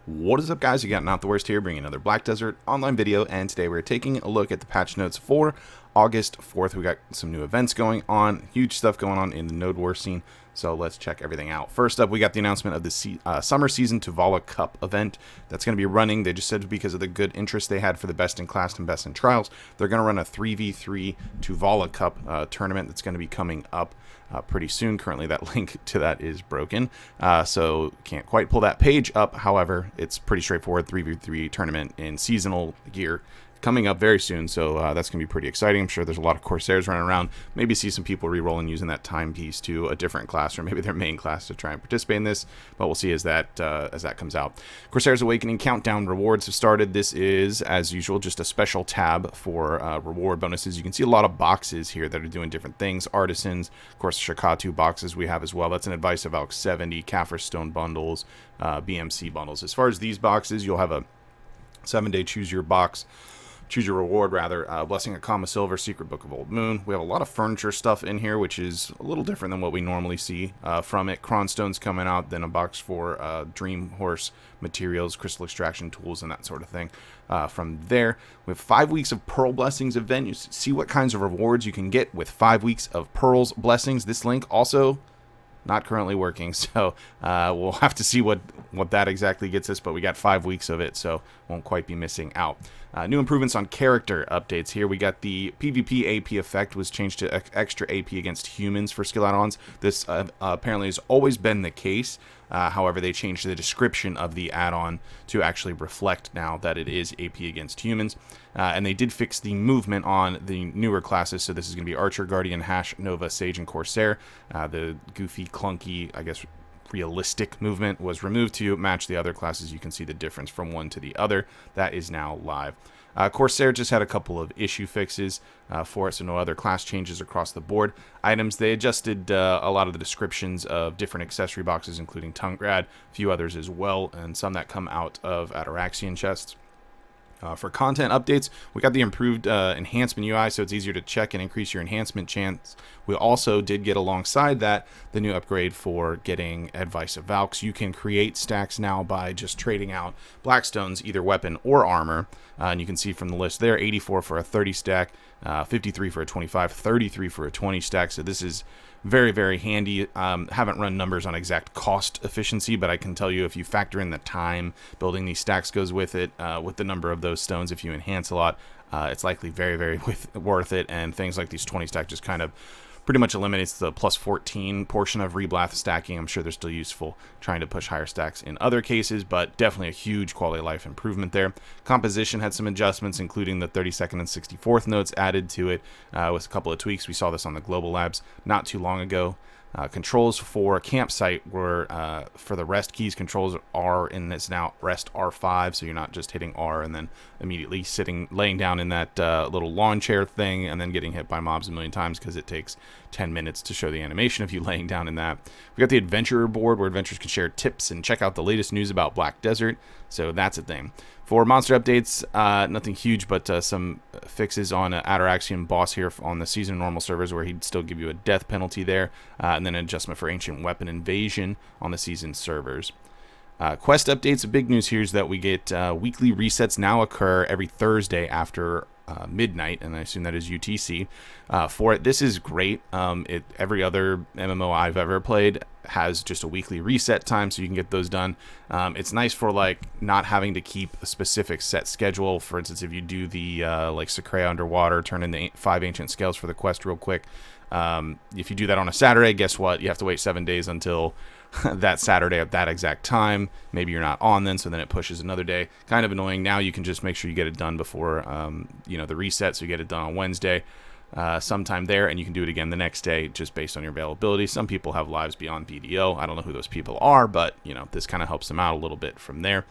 What is up, guys? You got NotTheWorst here, bringing another Black Desert online video, and today we're taking a look at the patch notes for August 4th. We got some new events going on, huge stuff going on in the NotTheWorst scene, so let's check everything out. First up, we got the announcement of the Summer Season Tuvala Cup event that's going to be running. They just said because of the good interest they had for the Best in Class and Best in Trials, they're going to run a 3v3 Tuvala Cup tournament that's going to be coming up pretty soon. Currently that link to that is broken, so can't quite pull that page up. However, it's pretty straightforward 3v3 tournament in seasonal gear coming up very soon, so that's gonna be pretty exciting. I'm sure there's a lot of Corsairs running around. Maybe see some people re-rolling using that timepiece to a different class or maybe their main class to try and participate in this, but we'll see as that comes out. Corsairs Awakening countdown rewards have started. This is, as usual, just a special tab for reward bonuses. You can see a lot of boxes here that are doing different things. Artisans, of course, Shakatu boxes we have as well. That's an Advice of Valk 70, Kaffir Stone bundles, BMC bundles. As far as these boxes, you'll have a 7-day choose your reward, rather. Blessing of Kama Silver, Secret Book of Old Moon. We have a lot of furniture stuff in here, which is a little different than what we normally see from it. Cronstone's coming out, then a box for Dream Horse materials, crystal extraction tools, and that sort of thing. From there, we have 5 weeks of Pearl Blessings event. You see what kinds of rewards you can get with 5 weeks of Pearl's Blessings. This link also not currently working, so we'll have to see what that exactly gets us, but we got 5 weeks of it, so won't quite be missing out. New improvements on character updates here. We got the PvP AP effect was changed to extra AP against humans for skill add-ons. This apparently has always been the case. However, they changed the description of the add-on to actually reflect now that it is AP against humans. And they did fix the movement on the newer classes, so this is going to be Archer, Guardian, Hash, Nova, Sage, and Corsair. The goofy, clunky, I guess, realistic movement was removed to match the other classes. You can see the difference from one to the other. That is now live. Corsair just had a couple of issue fixes for it, so no other class changes across the board. Items, they adjusted a lot of the descriptions of different accessory boxes, including Tungrad, a few others as well, and some that come out of Ataraxian chests. For content updates, we got the improved enhancement UI, so it's easier to check and increase your enhancement chance. We also did get alongside that the new upgrade for getting Advice of Valks. You can create stacks now by just trading out Blackstones, either weapon or armor. And you can see from the list there, 84 for a 30 stack, 53 for a 25, 33 for a 20 stack. So this is very, very handy. Haven't run numbers on exact cost efficiency, but I can tell you if you factor in the time building these stacks goes with it, with the number of those stones, if you enhance a lot, it's likely very, very worth it. And things like these 20 stack just kind of pretty much eliminates the plus 14 portion of reblath stacking. I'm sure they're still useful trying to push higher stacks in other cases, but definitely a huge quality of life improvement there. Composition had some adjustments, including the 32nd and 64th notes added to it with a couple of tweaks. We saw this on the Global Labs not too long ago. Controls for campsite were, for the rest keys, controls are in this now rest R5, so you're not just hitting R and then immediately laying down in that little lawn chair thing and then getting hit by mobs a million times, because it takes 10 minutes to show the animation of you laying down in that. We got the Adventurer board where adventurers can share tips and check out the latest news about Black Desert, so that's a thing. For monster updates, nothing huge, but some fixes on Ataraxian boss here on the season normal servers, where he'd still give you a death penalty there, and then an adjustment for ancient weapon invasion on the season servers. Quest updates, the big news here is that we get weekly resets now occur every Thursday after midnight, and I assume that is UTC for it. This is great. Every other MMO I've ever played has just a weekly reset time, so you can get those done. It's nice for like not having to keep a specific set schedule. For instance, if you do the like Secrea underwater, turn in the 5 ancient scales for the quest real quick. If you do that on a Saturday, guess what? You have to wait 7 days until that Saturday at that exact time. Maybe you're not on then, so then it pushes another day. Kind of annoying. Now you can just make sure you get it done before the reset, so you get it done on Wednesday sometime there, and you can do it again the next day just based on your availability. Some people have lives beyond BDO. I don't know who those people are, but this kind of helps them out a little bit from there.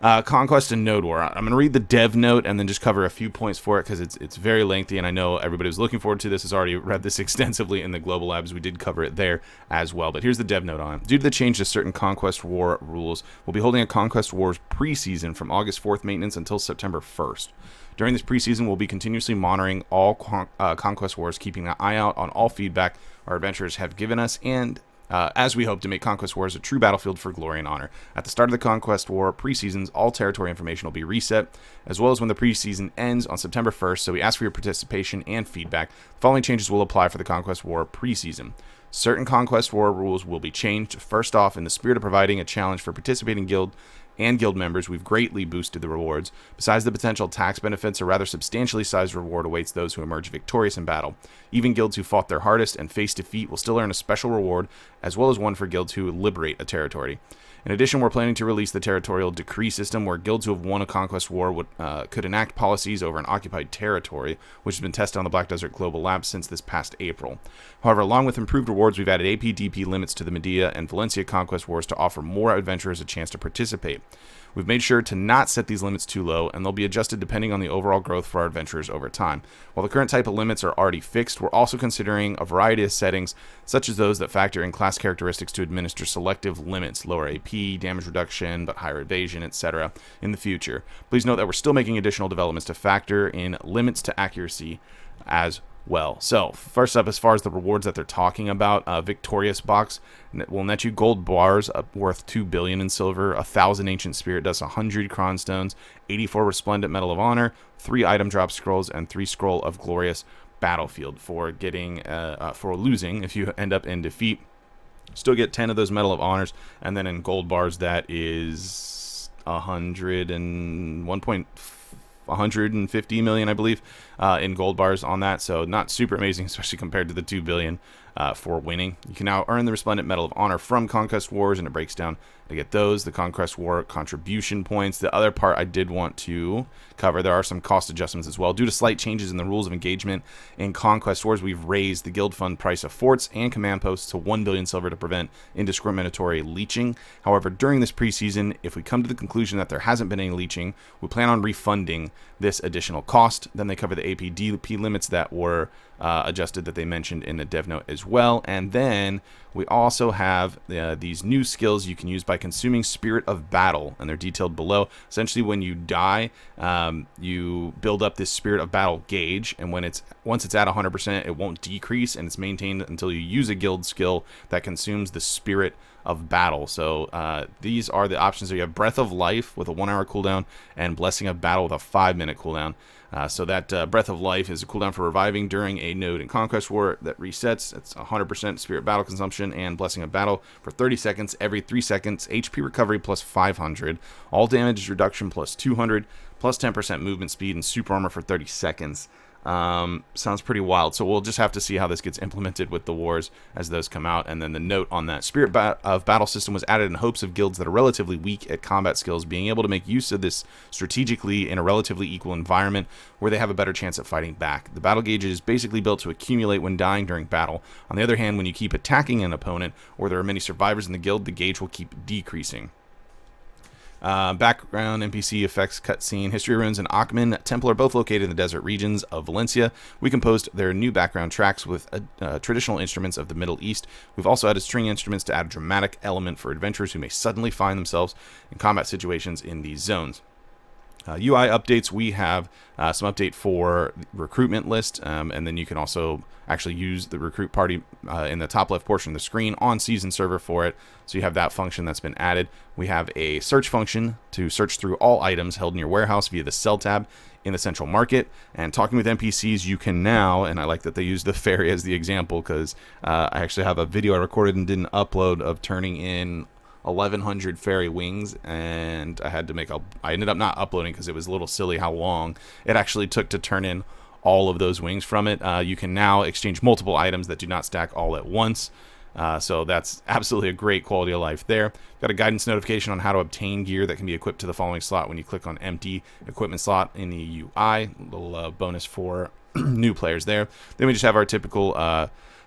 Conquest and Node War. I'm going to read the dev note and then just cover a few points for it, because it's very lengthy, and I know everybody was looking forward to this has already read this extensively in the Global Labs. We did cover it there as well, but here's the dev note on it. Due to the change to certain Conquest War rules, we'll be holding a Conquest Wars preseason from August 4th maintenance until September 1st. During this preseason, we'll be continuously monitoring all Conquest Wars, keeping an eye out on all feedback our adventurers have given us, and as we hope to make Conquest Wars a true battlefield for glory and honor. At the start of the Conquest War preseasons, all territory information will be reset, as well as when the preseason ends on September 1st, so we ask for your participation and feedback. The following changes will apply for the Conquest War preseason. Certain Conquest War rules will be changed. First off, in the spirit of providing a challenge for participating guild members, we've greatly boosted the rewards. Besides the potential tax benefits, a rather substantially sized reward awaits those who emerge victorious in battle. Even guilds who fought their hardest and faced defeat will still earn a special reward, as well as one for guilds who liberate a territory. In addition, we're planning to release the territorial decree system, where guilds who have won a conquest war could enact policies over an occupied territory, which has been tested on the Black Desert Global Lab since this past April. However, along with improved rewards, we've added AP/DP limits to the Medea and Valencia Conquest Wars to offer more adventurers a chance to participate. We've made sure to not set these limits too low, and they'll be adjusted depending on the overall growth for our adventurers over time. While the current type of limits are already fixed, we're also considering a variety of settings, such as those that factor in class characteristics to administer selective limits, lower AP, damage reduction, but higher evasion, etc. in the future. Please note that we're still making additional developments to factor in limits to accuracy as well. So, first up, as far as the rewards that they're talking about, Victorious Box will net you gold bars worth 2 billion in silver, 1,000 Ancient Spirit Dust, 100 Cron Stones, 84 Resplendent Medal of Honor, 3 Item Drop Scrolls, and 3 Scroll of Glorious Battlefield. For losing, if you end up in defeat, still get 10 of those Medal of Honors, and then in gold bars, that is 150 million, I believe, in gold bars on that. So not super amazing, especially compared to the 2 billion for winning. You can now earn the Resplendent Medal of Honor from Conquest Wars, and it breaks down to get those, the Conquest War contribution points. The other part I did want to cover, there are some cost adjustments as well. Due to slight changes in the rules of engagement in Conquest Wars, we've raised the guild fund price of forts and command posts to 1 billion silver to prevent indiscriminatory leeching. However, during this preseason, if we come to the conclusion that there hasn't been any leeching, we plan on refunding this additional cost. Then they cover the AP/DP limits that were adjusted that they mentioned in the dev note as well. And then we also have these new skills you can use by consuming Spirit of Battle, and they're detailed below. Essentially, when you die, you build up this Spirit of Battle gauge, and once it's at 100%, it won't decrease, and it's maintained until you use a guild skill that consumes the Spirit of Battle. So these are the options. So you have Breath of Life with a 1 hour cooldown, and Blessing of Battle with a 5-minute cooldown. So that Breath of Life is a cooldown for reviving during a node in Conquest War that resets. It's 100% Spirit Battle consumption, and Blessing of Battle for 30 seconds. Every 3 seconds, HP recovery plus 500. All damage reduction plus 200, plus 10% movement speed, and super armor for 30 seconds. Sounds pretty wild. So we'll just have to see how this gets implemented with the wars as those come out. And then the note on that Spirit of Battle system was added in hopes of guilds that are relatively weak at combat skills being able to make use of this strategically in a relatively equal environment where they have a better chance at fighting back. The battle gauge is basically built to accumulate when dying during battle. On the other hand, when you keep attacking an opponent or there are many survivors in the guild, the gauge will keep decreasing. Background, NPC effects, cutscene. History Ruins and Akhman Temple are both located in the desert regions of Valencia. We composed their new background tracks with traditional instruments of the Middle East. We've also added string instruments to add a dramatic element for adventurers who may suddenly find themselves in combat situations in these zones. UI updates, we have some update for recruitment list, and then you can also actually use the recruit party in the top left portion of the screen on season server for it. So you have that function that's been added. We have a search function to search through all items held in your warehouse via the sell tab in the central market. And talking with NPCs, you can now, and I like that they use the fairy as the example because I actually have a video I recorded and didn't upload of turning in 1,100 fairy wings, and I ended up not uploading because it was a little silly how long it actually took to turn in all of those wings from it. You can now exchange multiple items that do not stack all at once. So that's absolutely a great quality of life there. Got a guidance notification on how to obtain gear that can be equipped to the following slot when you click on empty equipment slot in the UI. Little bonus for new players there. Then we just have our typical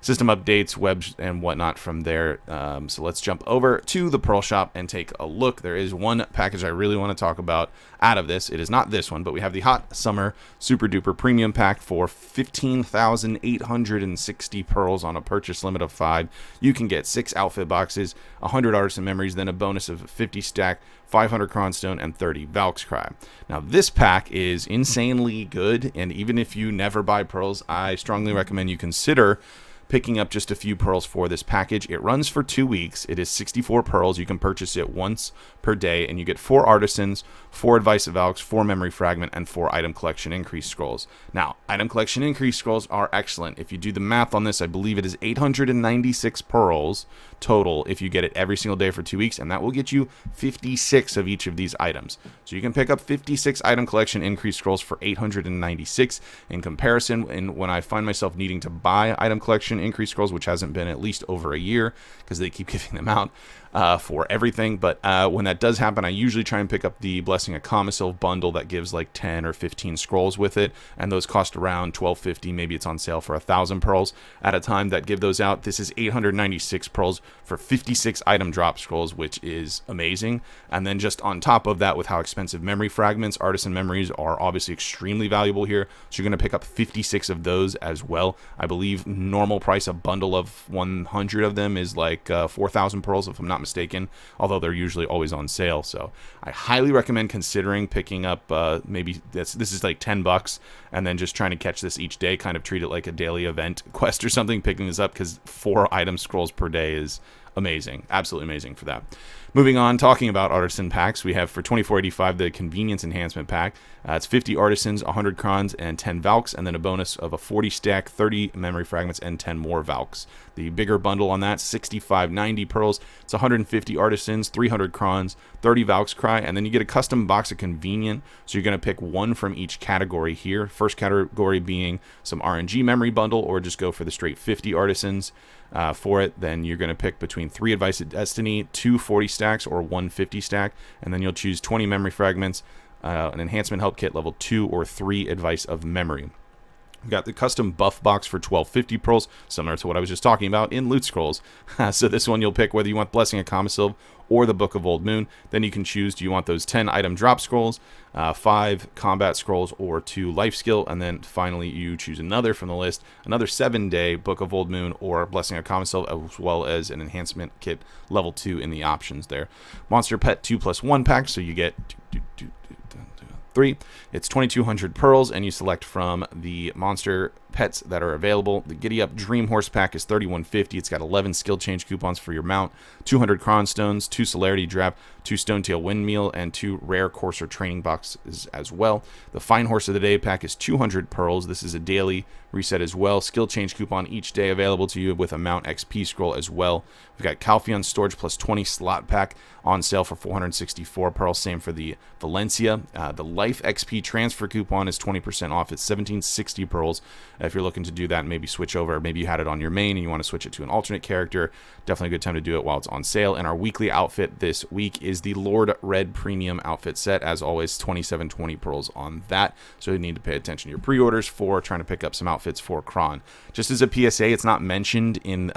system updates, webs, and whatnot from there. So let's jump over to the Pearl Shop and take a look. There is one package I really want to talk about out of this. It is not this one, but we have the Hot Summer Super Duper Premium Pack for 15,860 pearls on a purchase limit of 5. You can get 6 outfit boxes, 100 Artisan Memories, then a bonus of 50 stack, 500 Cronstone, and 30 Valk's Cry. Now, this pack is insanely good, and even if you never buy pearls, I strongly recommend you consider picking up just a few pearls for this package. It runs for 2 weeks. It is 64 pearls. You can purchase it once per day, and you get 4 artisans, 4 advice of Valks, 4 memory fragment, and 4 item collection increase scrolls. Now, item collection increase scrolls are excellent. If you do the math on this, I believe it is 896 pearls total if you get it every single day for 2 weeks, and that will get you 56 of each of these items. So you can pick up 56 item collection increase scrolls for 896. In comparison, and when I find myself needing to buy item collection increase scrolls, which hasn't been at least over a year because they keep giving them out for everything, but when that does happen, I usually try and pick up the Blessing of Comisil bundle that gives like 10 or 15 scrolls with it, and those cost around $12.50. Maybe it's on sale for 1,000 pearls at a time that give those out. This is 896 pearls for 56 item drop scrolls, which is amazing. And then just on top of that, with how expensive memory fragments, artisan memories are obviously extremely valuable here, so you're going to pick up 56 of those as well. I believe normal price a bundle of 100 of them is like 4,000 pearls, if I'm not mistaken, although they're usually always on sale. So I highly recommend considering picking up maybe this is like $10, and then just trying to catch this each day, kind of treat it like a daily event quest or something, picking this up, because 4 item scrolls per day is amazing, absolutely amazing for that. Moving on, talking about artisan packs, we have for $24.85 the convenience enhancement pack. It's 50 artisans, 100 crons, and 10 Valks, and then a bonus of a 40 stack, 30 memory fragments, and 10 more Valks. The bigger bundle on that, 65.90 pearls. It's 150 artisans, 300 crons, 30 Valks cry, and then you get a custom box of convenient. So you're going to pick one from each category here. First category being some RNG memory bundle, or just go for the straight 50 artisans. For it, then you're going to pick between 3 Advice of Destiny, 2 40 stacks, or 1 50 stack, and then you'll choose 20 memory fragments, an enhancement help kit level 2, or 3 Advice of Memory. We've got the custom buff box for 1250 pearls, similar to what I was just talking about in loot scrolls. So this one you'll pick whether you want Blessing of Comisil or the Book of Old Moon. Then you can choose, do you want those 10 item drop scrolls, 5 combat scrolls, or 2 life skill, and then finally you choose another from the list, another 7-day Book of Old Moon or Blessing of Comisil, as well as an enhancement kit level 2 in the options there. Monster Pet 2+1 pack, so you get 3. It's 2,200 pearls, and you select from the monster pets that are available. The Giddy Up Dream Horse pack is 31.50. It's got 11 skill change coupons for your mount, 200 Cron Stones, 2 Celerity Draft, 2 Stonetail Windmill, and 2 Rare Courser training boxes as well. The Fine Horse of the Day pack is 200 pearls. This is a daily reset as well. Skill change coupon each day available to you with a mount XP scroll as well. We've got Calpheon Storage plus 20 slot pack on sale for 464 pearls. Same for the Valencia. The Life XP transfer coupon is 20% off. It's 1760 pearls. If you're looking to do that and maybe switch over, maybe you had it on your main and you want to switch it to an alternate character, definitely a good time to do it while it's on sale. And our weekly outfit this week is the Lord Red Premium outfit set. As always, 2720 pearls on that. So you need to pay attention to your pre-orders for trying to pick up some outfits for Kron. Just as a PSA, it's not mentioned in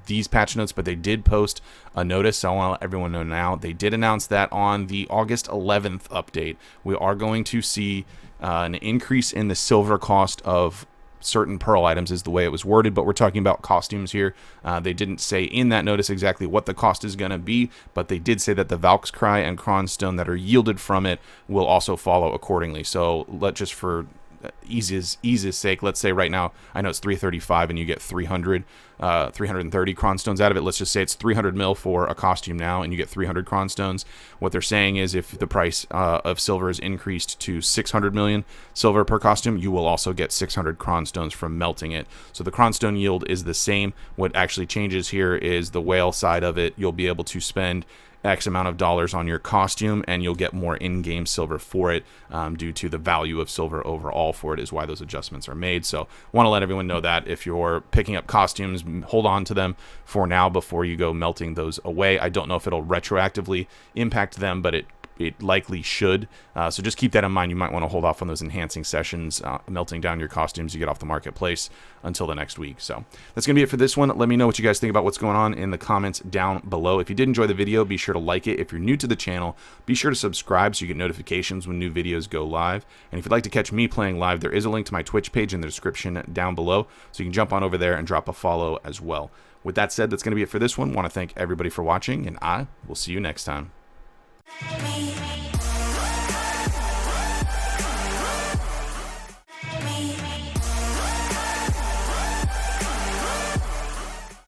these patch notes, but they did post a notice, so I want to let everyone know now. They did announce that on the August 11th update, we are going to see an increase in the silver cost of certain pearl items, is the way it was worded, but we're talking about costumes here. They didn't say in that notice exactly what the cost is going to be, but they did say that the Valk's Cry and Cronstone that are yielded from it will also follow accordingly. So let's just, for ease's sake, let's say right now, I know it's 335 and you get 330 Cronstones out of it. Let's just say it's 300 mil for a costume now and you get 300 Cronstones. What they're saying is if the price of silver is increased to 600 million silver per costume, you will also get 600 Cronstones from melting it. So the Cronstone yield is the same. What actually changes here is the whale side of it. You'll be able to spend X amount of dollars on your costume and you'll get more in-game silver for it, due to the value of silver overall for it is why those adjustments are made. So want to let everyone know that if you're picking up costumes, hold on to them for now before you go melting those away. I don't know if it'll retroactively impact them, but it likely should. So just keep that in mind. You might want to hold off on those enhancing sessions, melting down your costumes you get off the marketplace until the next week. So that's going to be it for this one. Let me know what you guys think about what's going on in the comments down below. If you did enjoy the video, be sure to like it. If you're new to the channel, be sure to subscribe so you get notifications when new videos go live. And if you'd like to catch me playing live, there is a link to my Twitch page in the description down below, so you can jump on over there and drop a follow as well. With that said, that's going to be it for this one. I want to thank everybody for watching, and I will see you next time.